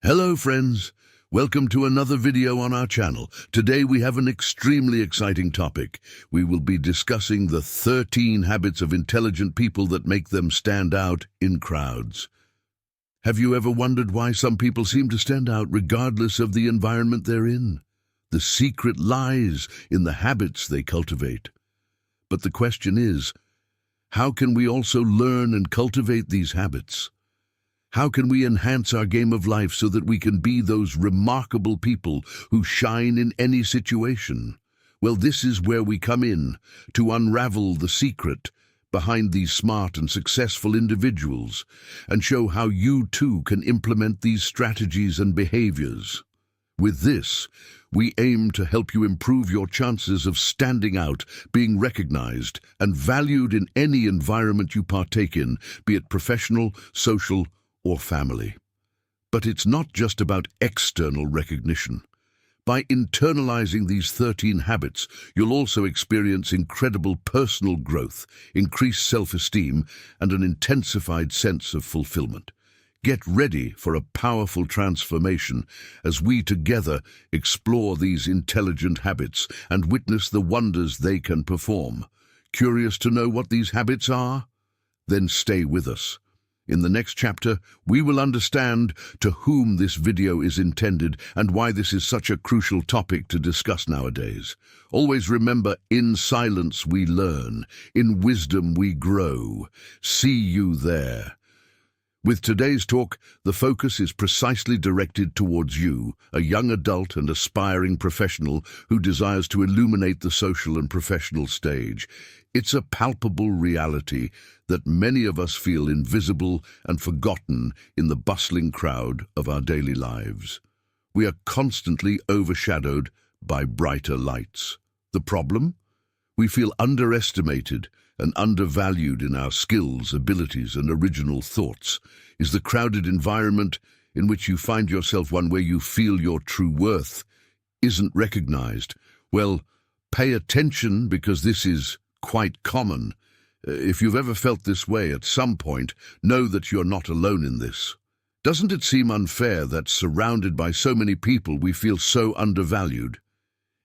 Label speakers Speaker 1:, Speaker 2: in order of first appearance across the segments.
Speaker 1: Hello friends, welcome to another video on our channel. Today we have an extremely exciting topic. We will be discussing the 13 habits of intelligent people that make them stand out in crowds. Have you ever wondered why some people seem to stand out regardless of the environment they're in? The secret lies in the habits they cultivate. But the question is, how can we also learn and cultivate these habits? How can we enhance our game of life so that we can be those remarkable people who shine in any situation? Well, this is where we come in, to unravel the secret behind these smart and successful individuals and show how you too can implement these strategies and behaviors. With this, we aim to help you improve your chances of standing out, being recognized, and valued in any environment you partake in, be it professional, social, or family. But it's not just about external recognition. By internalizing these 13 habits, you'll also experience incredible personal growth, increased self-esteem, and an intensified sense of fulfillment. Get ready for a powerful transformation as we together explore these intelligent habits and witness the wonders they can perform. Curious to know what these habits are? Then stay with us. In the next chapter, we will understand to whom this video is intended and why this is such a crucial topic to discuss nowadays. Always remember, in silence we learn, in wisdom we grow. See you there. With today's talk, the focus is precisely directed towards you, a young adult and aspiring professional who desires to illuminate the social and professional stage. It's a palpable reality that many of us feel invisible and forgotten in the bustling crowd of our daily lives. We are constantly overshadowed by brighter lights. The problem? We feel underestimated and undervalued in our skills, abilities, and original thoughts. Is the crowded environment in which you find yourself one where you feel your true worth isn't recognized? Well, pay attention, because this is quite common. If you've ever felt this way at some point, know that you're not alone in this. Doesn't it seem unfair that surrounded by so many people we feel so undervalued?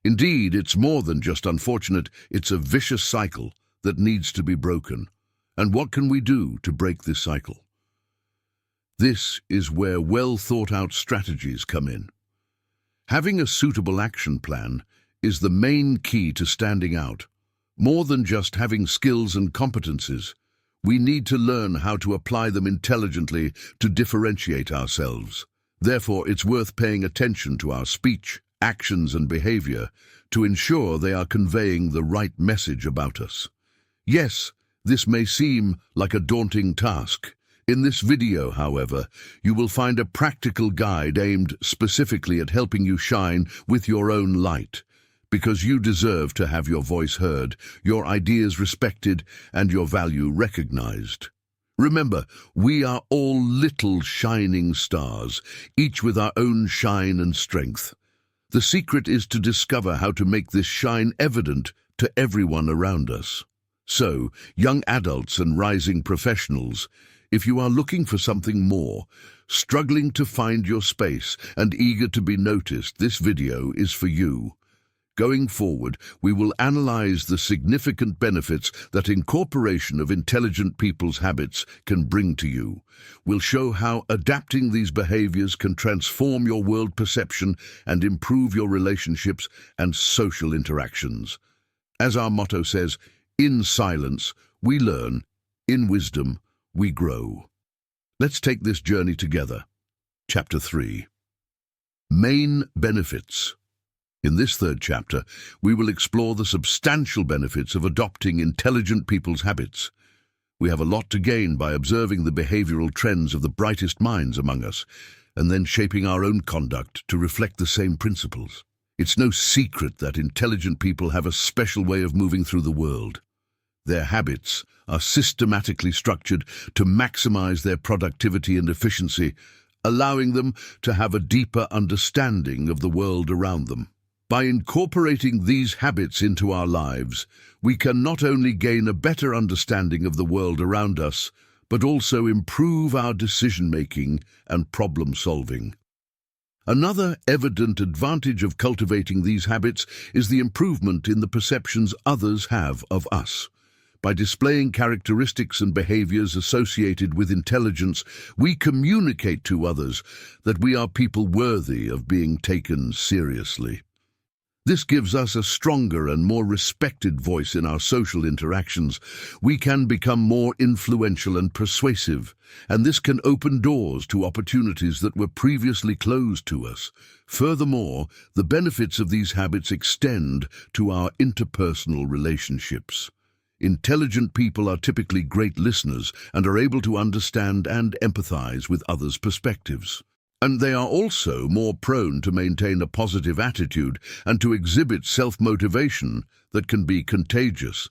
Speaker 1: Indeed, it's more than just unfortunate, it's a vicious cycle that needs to be broken. And what can we do to break this cycle? This is where well-thought-out strategies come in. Having a suitable action plan is the main key to standing out. More than just having skills and competencies, we need to learn how to apply them intelligently to differentiate ourselves. Therefore, it's worth paying attention to our speech, actions, and behavior to ensure they are conveying the right message about us. Yes, this may seem like a daunting task. In this video, however, you will find a practical guide aimed specifically at helping you shine with your own light, because you deserve to have your voice heard, your ideas respected, and your value recognized. Remember, we are all little shining stars, each with our own shine and strength. The secret is to discover how to make this shine evident to everyone around us. So, young adults and rising professionals, if you are looking for something more, struggling to find your space, and eager to be noticed, this video is for you. Going forward, we will analyze the significant benefits that incorporation of intelligent people's habits can bring to you. We'll show how adapting these behaviors can transform your world perception and improve your relationships and social interactions. As our motto says, in silence we learn, in wisdom we grow. Let's take this journey together. Chapter 3. Main benefits. In this third chapter, we will explore the substantial benefits of adopting intelligent people's habits. We have a lot to gain by observing the behavioral trends of the brightest minds among us, and then shaping our own conduct to reflect the same principles. It's no secret that intelligent people have a special way of moving through the world. Their habits are systematically structured to maximize their productivity and efficiency, allowing them to have a deeper understanding of the world around them. By incorporating these habits into our lives, we can not only gain a better understanding of the world around us, but also improve our decision-making and problem-solving. Another evident advantage of cultivating these habits is the improvement in the perceptions others have of us. By displaying characteristics and behaviors associated with intelligence, we communicate to others that we are people worthy of being taken seriously. This gives us a stronger and more respected voice in our social interactions. We can become more influential and persuasive, and this can open doors to opportunities that were previously closed to us. Furthermore, the benefits of these habits extend to our interpersonal relationships. Intelligent people are typically great listeners and are able to understand and empathize with others' perspectives. And they are also more prone to maintain a positive attitude and to exhibit self-motivation that can be contagious.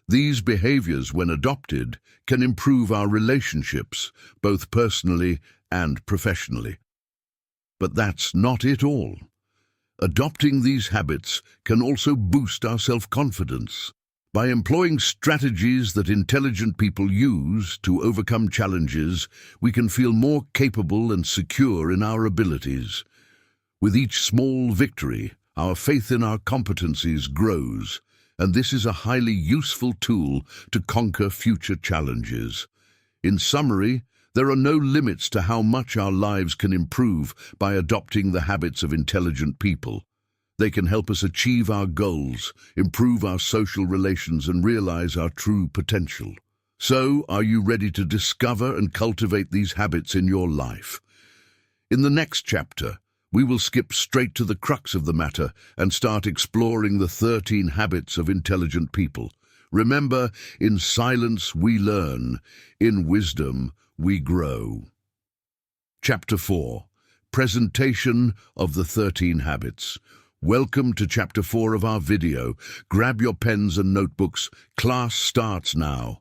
Speaker 1: These behaviors, when adopted, can improve our relationships, both personally and professionally. But that's not it all. Adopting these habits can also boost our self-confidence. By employing strategies that intelligent people use to overcome challenges, we can feel more capable and secure in our abilities. With each small victory, our faith in our competencies grows, and this is a highly useful tool to conquer future challenges. In summary, there are no limits to how much our lives can improve by adopting the habits of intelligent people. They can help us achieve our goals, improve our social relations, and realize our true potential. So, are you ready to discover and cultivate these habits in your life? In the next chapter, we will skip straight to the crux of the matter and start exploring the 13 habits of intelligent people. Remember, in silence we learn, in wisdom we grow. Chapter 4. Presentation of the 13 habits. Welcome to Chapter 4 of our video. Grab your pens and notebooks. Class starts now.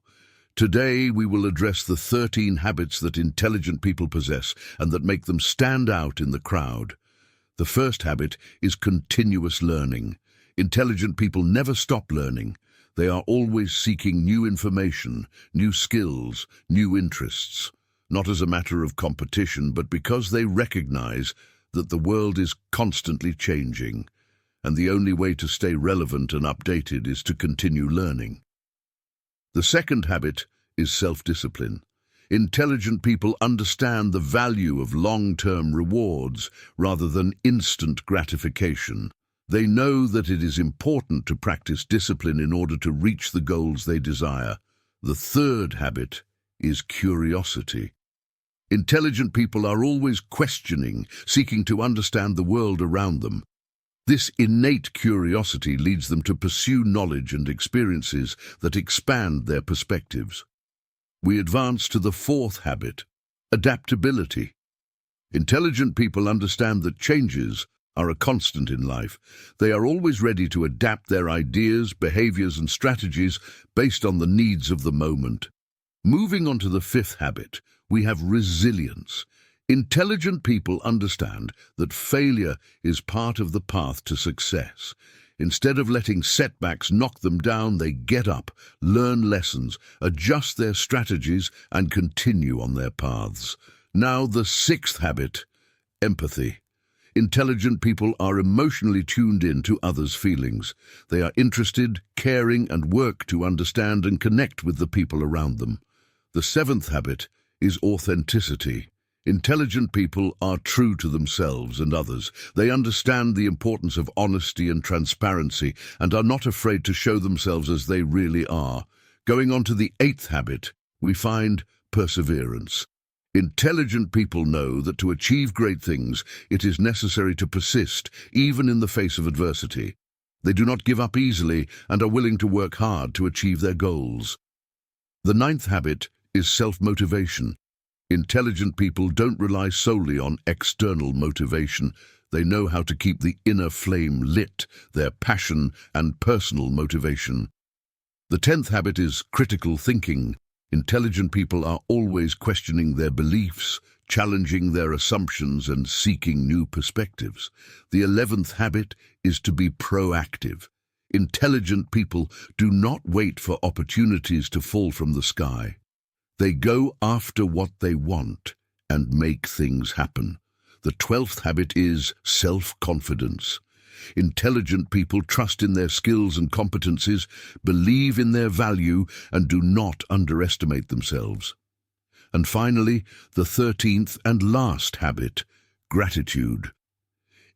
Speaker 1: Today we will address the 13 habits that intelligent people possess and that make them stand out in the crowd. The first habit is continuous learning. Intelligent people never stop learning. They are always seeking new information, new skills, new interests. Not as a matter of competition, but because they recognize that the world is constantly changing, and the only way to stay relevant and updated is to continue learning. The second habit is self-discipline. Intelligent people understand the value of long-term rewards rather than instant gratification. They know that it is important to practice discipline in order to reach the goals they desire. The third habit is curiosity. Intelligent people are always questioning, seeking to understand the world around them. This innate curiosity leads them to pursue knowledge and experiences that expand their perspectives. We advance to the fourth habit, adaptability. Intelligent people understand that changes are a constant in life. They are always ready to adapt their ideas, behaviors, and strategies based on the needs of the moment. Moving on to the fifth habit, we have resilience. Intelligent people understand that failure is part of the path to success. Instead of letting setbacks knock them down, they get up, learn lessons, adjust their strategies, and continue on their paths. Now, the sixth habit, empathy. Intelligent people are emotionally tuned in to others' feelings. They are interested, caring, and work to understand and connect with the people around them. The seventh habit is authenticity. Intelligent people are true to themselves and others. They understand the importance of honesty and transparency and are not afraid to show themselves as they really are. Going on to the eighth habit, we find perseverance. Intelligent people know that to achieve great things, it is necessary to persist, even in the face of adversity. They do not give up easily and are willing to work hard to achieve their goals. The ninth habit is self-motivation. Intelligent people don't rely solely on external motivation. They know how to keep the inner flame lit, their passion and personal motivation. The 10th habit is critical thinking. Intelligent people are always questioning their beliefs, challenging their assumptions, and seeking new perspectives. The 11th habit is to be proactive. Intelligent people do not wait for opportunities to fall from the sky. They go after what they want and make things happen. The The 12th habit is self-confidence. Intelligent people trust in their skills and competencies, believe in their value, and do not underestimate themselves. And finally, the 13th and last habit, gratitude.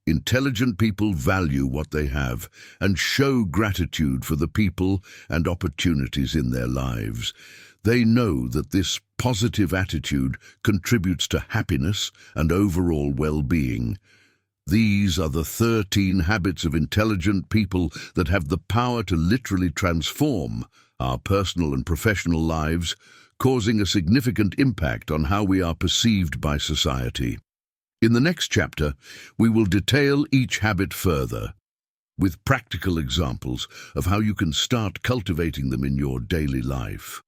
Speaker 1: Intelligent people value what they have and show gratitude for the people and opportunities in their lives. They know that this positive attitude contributes to happiness and overall well-being. These are the 13 habits of intelligent people that have the power to literally transform our personal and professional lives, causing a significant impact on how we are perceived by society. In the next chapter, we will detail each habit further, with practical examples of how you can start cultivating them in your daily life.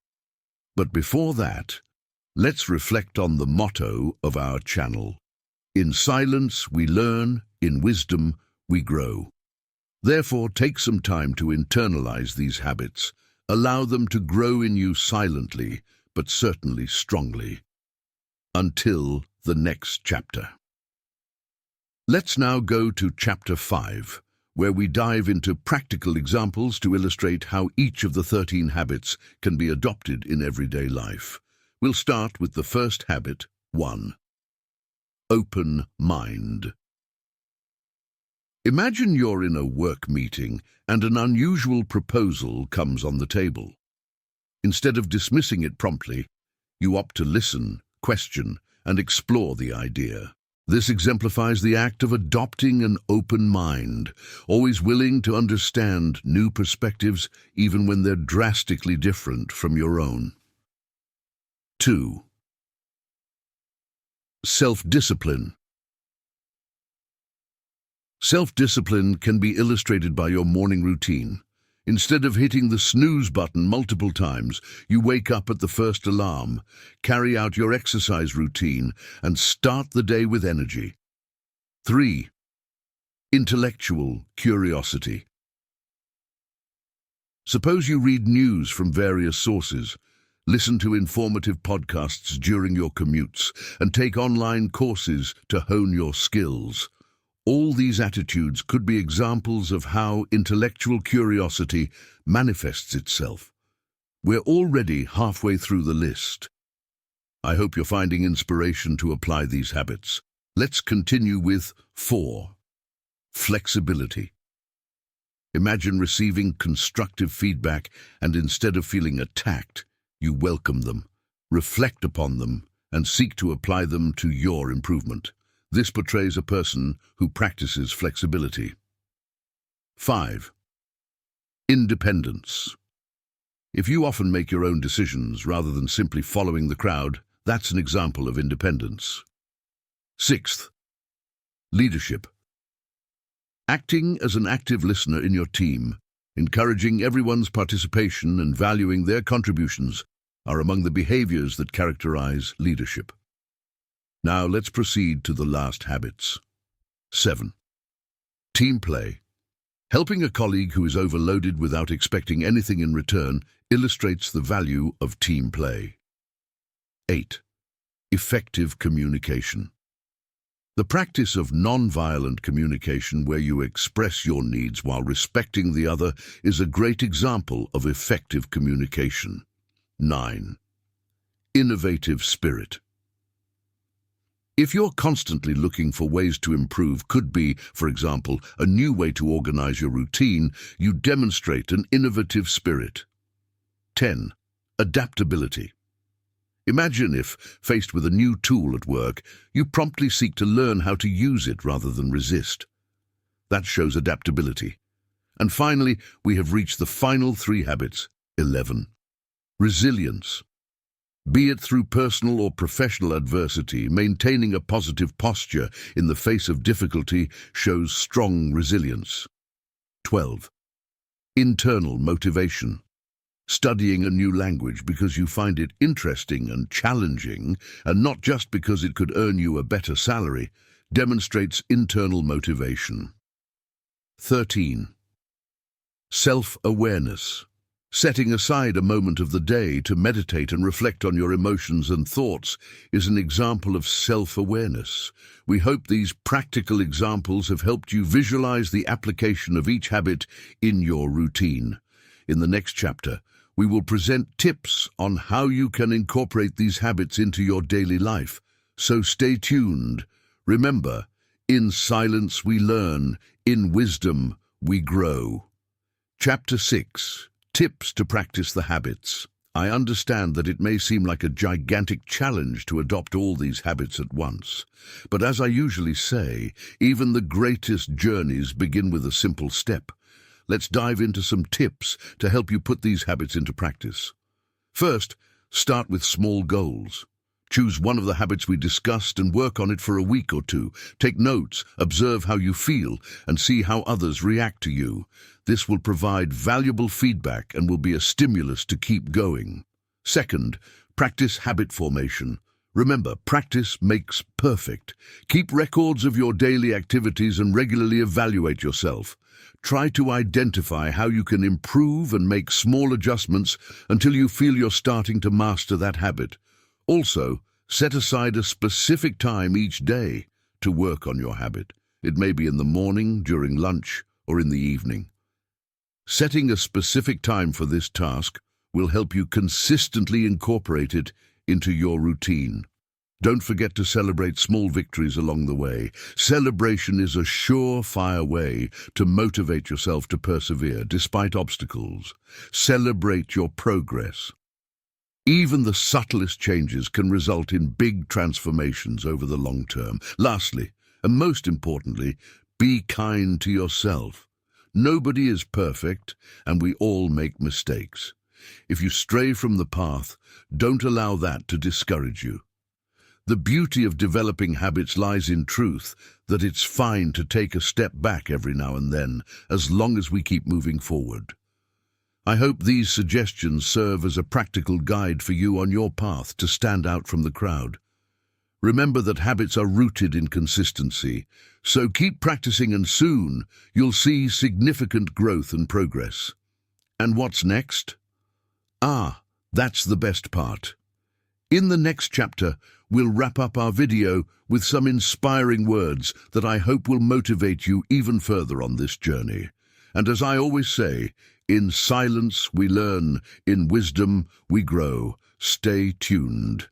Speaker 1: But before that, let's reflect on the motto of our channel. In silence we learn, in wisdom we grow. Therefore, take some time to internalize these habits. Allow them to grow in you silently, but certainly strongly. Until the next chapter. Let's now go to Chapter 5, where we dive into practical examples to illustrate how each of the 13 habits can be adopted in everyday life. We'll start with the first habit, 1. Open mind. Imagine you're in a work meeting and an unusual proposal comes on the table. Instead of dismissing it promptly, you opt to listen, question, and explore the idea. This exemplifies the act of adopting an open mind, always willing to understand new perspectives even when they're drastically different from your own. 2. Self-discipline. Self-discipline can be illustrated by your morning routine. Instead of hitting the snooze button multiple times, you wake up at the first alarm, carry out your exercise routine, and start the day with energy. 3. Intellectual curiosity. Suppose you read news from various sources, listen to informative podcasts during your commutes, and take online courses to hone your skills. All these attitudes could be examples of how intellectual curiosity manifests itself. We're already halfway through the list. I hope you're finding inspiration to apply these habits. Let's continue with 4. Flexibility. Imagine receiving constructive feedback and instead of feeling attacked, you welcome them, reflect upon them, and seek to apply them to your improvement. This portrays a person who practices flexibility. 5. Independence. If you often make your own decisions rather than simply following the crowd, that's an example of independence. 6. Leadership. Acting as an active listener in your team, encouraging everyone's participation and valuing their contributions are among the behaviors that characterize leadership. Now let's proceed to the last habits. 7. Team play. Helping a colleague who is overloaded without expecting anything in return illustrates the value of team play. 8. Effective communication. The practice of non-violent communication where you express your needs while respecting the other is a great example of effective communication. 9. Innovative spirit. If you're constantly looking for ways to improve, could be, for example, a new way to organize your routine, you demonstrate an innovative spirit. 10. Adaptability. Imagine if, faced with a new tool at work, you promptly seek to learn how to use it rather than resist. That shows adaptability. And finally, we have reached the final 3 habits. 11. Resilience. Be it through personal or professional adversity, maintaining a positive posture in the face of difficulty shows strong resilience. 12. Internal motivation. Studying a new language because you find it interesting and challenging, and not just because it could earn you a better salary, demonstrates internal motivation. 13. Self-awareness. Setting aside a moment of the day to meditate and reflect on your emotions and thoughts is an example of self-awareness. We hope these practical examples have helped you visualize the application of each habit in your routine. In the next chapter, we will present tips on how you can incorporate these habits into your daily life. So stay tuned. Remember, in silence we learn, in wisdom we grow. Chapter 6. Tips to practice the habits. I understand that it may seem like a gigantic challenge to adopt all these habits at once. But as I usually say, even the greatest journeys begin with a simple step. Let's dive into some tips to help you put these habits into practice. First, start with small goals. Choose one of the habits we discussed and work on it for a week or two. Take notes, observe how you feel, and see how others react to you. This will provide valuable feedback and will be a stimulus to keep going. Second, practice habit formation. Remember, practice makes perfect. Keep records of your daily activities and regularly evaluate yourself. Try to identify how you can improve and make small adjustments until you feel you're starting to master that habit. Also, set aside a specific time each day to work on your habit. It may be in the morning, during lunch, or in the evening. Setting a specific time for this task will help you consistently incorporate it into your routine. Don't forget to celebrate small victories along the way. Celebration is a surefire way to motivate yourself to persevere despite obstacles. Celebrate your progress. Even the subtlest changes can result in big transformations over the long term. Lastly, and most importantly, be kind to yourself. Nobody is perfect, and we all make mistakes. If you stray from the path, don't allow that to discourage you. The beauty of developing habits lies in truth that it's fine to take a step back every now and then, as long as we keep moving forward. I hope these suggestions serve as a practical guide for you on your path to stand out from the crowd. Remember that habits are rooted in consistency, so keep practicing and soon you'll see significant growth and progress. And what's next? That's the best part. In the next chapter, we'll wrap up our video with some inspiring words that I hope will motivate you even further on this journey. And as I always say, in silence we learn, in wisdom we grow. Stay tuned.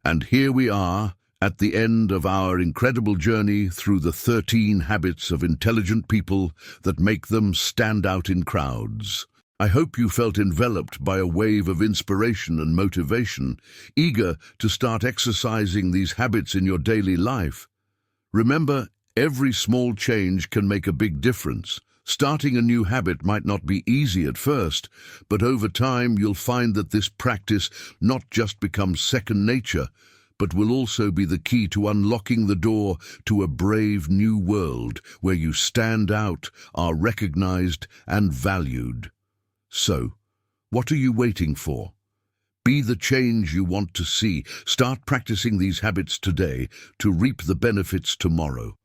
Speaker 1: And here we are, at the end of our incredible journey through the 13 habits of intelligent people that make them stand out in crowds. I hope you felt enveloped by a wave of inspiration and motivation, eager to start exercising these habits in your daily life. Remember, every small change can make a big difference. Starting a new habit might not be easy at first, but over time you'll find that this practice not just becomes second nature, but will also be the key to unlocking the door to a brave new world where you stand out, are recognized and valued. So, what are you waiting for? Be the change you want to see. Start practicing these habits today to reap the benefits tomorrow.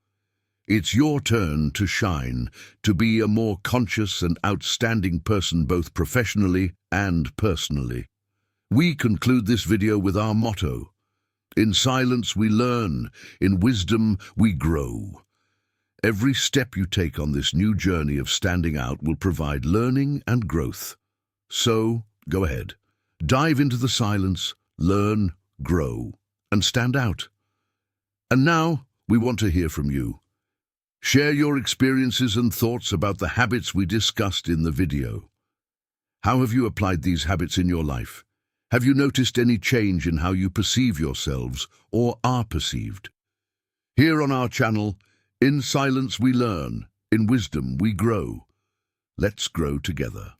Speaker 1: It's your turn to shine, to be a more conscious and outstanding person both professionally and personally. We conclude this video with our motto: in silence we learn, in wisdom we grow. Every step you take on this new journey of standing out will provide learning and growth. So, go ahead. Dive into the silence, learn, grow, and stand out. And now, we want to hear from you. Share your experiences and thoughts about the habits we discussed in the video. How have you applied these habits in your life? Have you noticed any change in how you perceive yourselves or are perceived? Here on our channel, in silence we learn, in wisdom we grow. Let's grow together.